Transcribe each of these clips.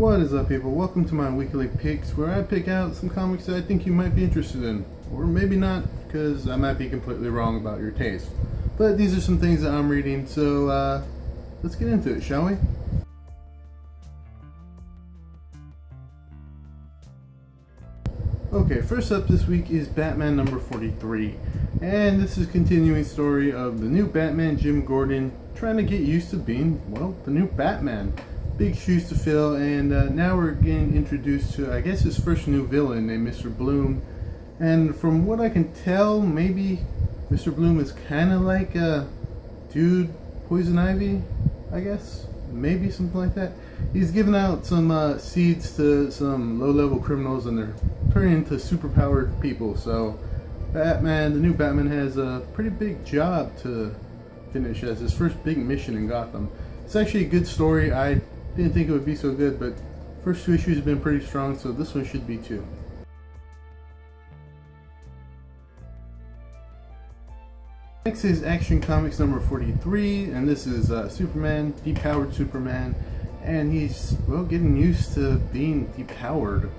What is up, people? Welcome to my weekly picks where I pick out some comics that I think you might be interested in. Or maybe not, because I might be completely wrong about your taste. But these are some things that I'm reading, so let's get into it, shall we? Okay, first up this week is Batman number 43. And this is a continuing story of the new Batman, Jim Gordon, trying to get used to being, well, the new Batman. Big shoes to fill, and now we're getting introduced to, I guess, his first new villain named Mr. Bloom. And from what I can tell, maybe Mr. Bloom is kind of like a dude Poison Ivy, I guess? Maybe something like that. He's giving out some seeds to some low-level criminals, and they're turning into superpowered people. So Batman, the new Batman, has a pretty big job to finish as his first big mission in Gotham. It's actually a good story. I didn't think it would be so good, but first two issues have been pretty strong, so this one should be too. Next is Action Comics number 43, and this is Superman, depowered Superman, and he's, well, getting used to being depowered.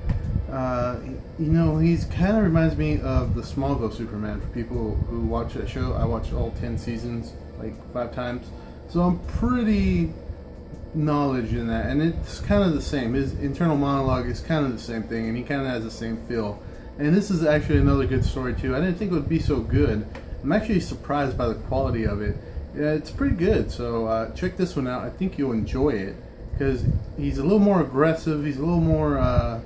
You know, he's kind of reminds me of the Smallville Superman. For people who watch that show, I watched all 10 seasons, like 5 times, so I'm pretty knowledge in that, and it's kind of the same. His internal monologue is kind of the same thing, and he kind of has the same feel. And this is actually another good story too. I didn't think it would be so good. I'm actually surprised by the quality of it. Yeah, it's pretty good, so check this one out. I think you'll enjoy it because he's a little more aggressive. He's a little more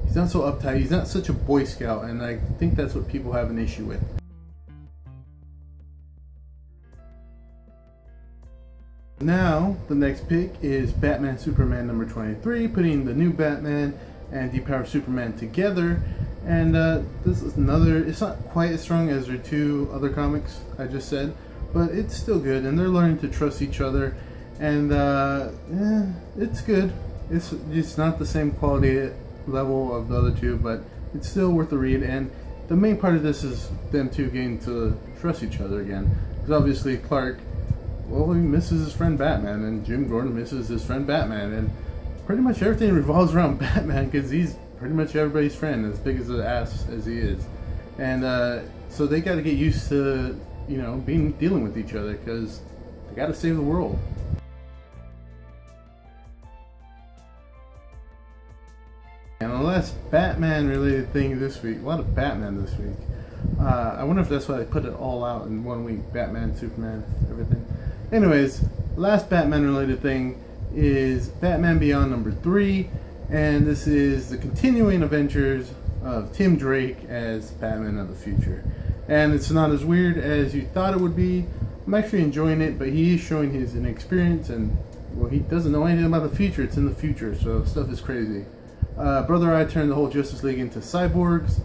he's not so uptight. He's not such a Boy Scout, and I think that's what people have an issue with. Now, the next pick is Batman Superman number 23, putting the new Batman and depowered Superman together. And this is another, it's not quite as strong as their two other comics I just said, but it's still good, and they're learning to trust each other. And it's good. It's not the same quality level of the other two, but it's still worth the read. And the main part of this is them two getting to trust each other again, because obviously Clark, well, he misses his friend Batman, and Jim Gordon misses his friend Batman, and pretty much everything revolves around Batman because he's pretty much everybody's friend, as big as an ass as he is. And so they got to get used to, you know, dealing with each other because they got to save the world. And the last Batman related thing this week, a lot of Batman this week. I wonder if that's why they put it all out in 1 week. Batman, Superman, everything. Anyways, last Batman related thing is Batman Beyond number 3, and this is the continuing adventures of Tim Drake as Batman of the future. And it's not as weird as you thought it would be. I'm actually enjoying it, but he is showing his inexperience, and, well, he doesn't know anything about the future. It's in the future, so stuff is crazy. Brother Eye turned the whole Justice League into cyborgs,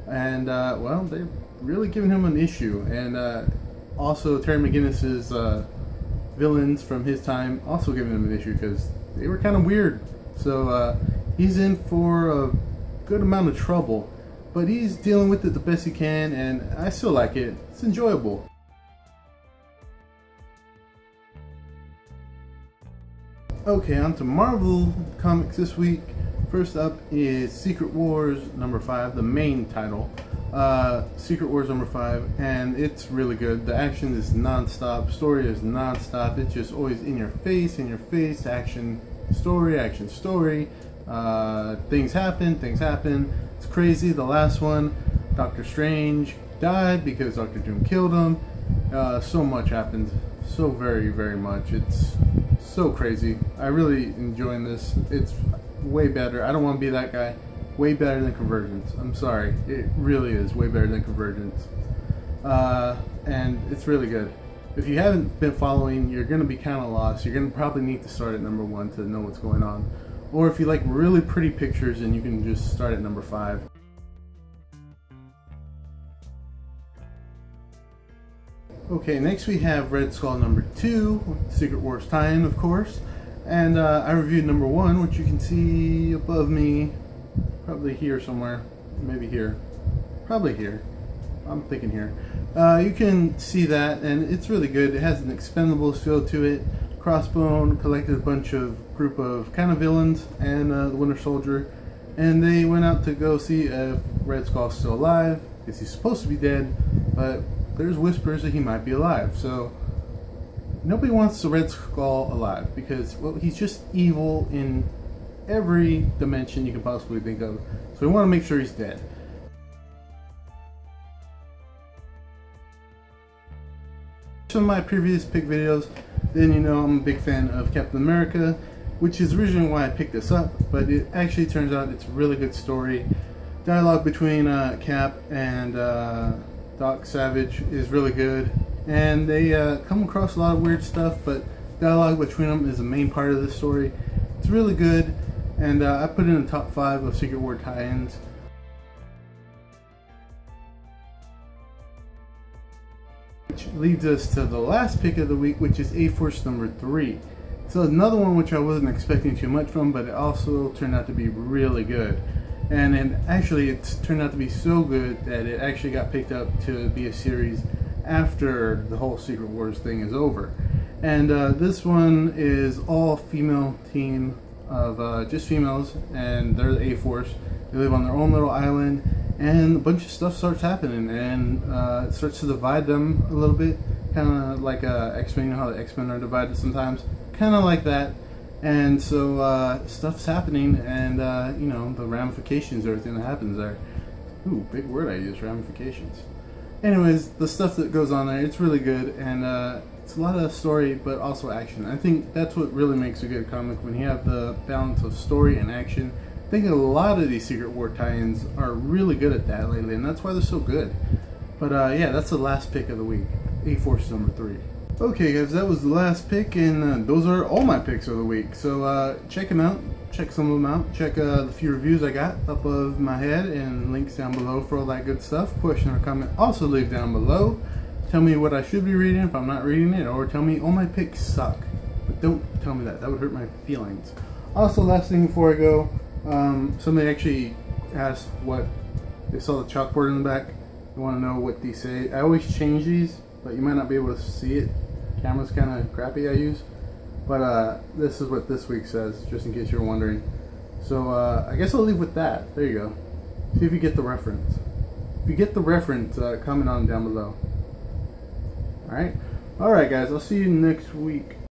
and well, they're really giving him an issue. And also Terry McGinnis's villains from his time also giving him an issue because they were kind of weird. So he's in for a good amount of trouble, but he's dealing with it the best he can, and I still like it. It's enjoyable. Okay, on to Marvel Comics this week. First up is Secret Wars number 5, the main title. Secret Wars number 5, and it's really good. The action is non-stop, story is non-stop. It's just always in your face, action, story, things happen. It's crazy. The last one, Doctor Strange died because Dr. Doom killed him. So much happened, so very, very much. It's so crazy. I really enjoying this. It's way better. I don't want to be that guy. Way better than Convergence. I'm sorry. It really is way better than Convergence. And it's really good. If you haven't been following, you're going to be kind of lost. You're going to probably need to start at number 1 to know what's going on. Or if you like really pretty pictures, then you can just start at number 5. Okay, next we have Redskull number 2, Secret Wars tie-in, of course. And I reviewed number 1, which you can see above me. Probably here somewhere, maybe here, probably here, I'm thinking here. You can see that, and it's really good. It has an Expendables feel to it. Crossbone collected a bunch of group of kind of villains and the Winter Soldier, and they went out to go see if Redskull's still alive, because he's supposed to be dead, but there's whispers that he might be alive. So nobody wants the Redskull alive, because, well, he's just evil in every dimension you can possibly think of. So we want to make sure he's dead. Some of my previous pick videos, then you know I'm a big fan of Captain America, which is originally why I picked this up, but it actually turns out it's a really good story. Dialogue between Cap and Doc Savage is really good, and they come across a lot of weird stuff, but dialogue between them is the main part of the story. It's really good, and I put it in the top 5 of Secret War tie-ins. Which leads us to the last pick of the week, which is A-Force number 3. So another one which I wasn't expecting too much from, but it also turned out to be really good. And actually it's turned out to be so good that it actually got picked up to be a series after the whole Secret Wars thing is over. And this one is all female team of just females, and they're the A-Force. They live on their own little island, and a bunch of stuff starts happening, and it starts to divide them a little bit, kind of like X-Men. You know how the X-Men are divided sometimes, kind of like that. And so stuff's happening, and you know, the ramifications, everything that happens there. Ooh, big word I use, ramifications. Anyways, the stuff that goes on there, it's really good, and it's a lot of story, but also action. I think that's what really makes a good comic, when you have the balance of story and action. I think a lot of these Secret War tie-ins are really good at that lately, and that's why they're so good. But yeah, that's the last pick of the week, A-Force number 3. Okay guys, that was the last pick, and those are all my picks of the week. So check them out, check some of them out, check the few reviews I got up above my head, and links down below for all that good stuff. Question or comment also leave down below. Tell me what I should be reading if I'm not reading it, or tell me all my picks suck. But don't tell me that, that would hurt my feelings. Also, last thing before I go, somebody actually asked what they saw the chalkboard in the back. They want to know what these say. I always change these, but you might not be able to see it. Camera's kind of crappy I use, but this is what this week says, just in case you're wondering. So I guess I'll leave with that. There you go. See if you get the reference. If you get the reference, comment on down below. Alright guys, I'll see you next week.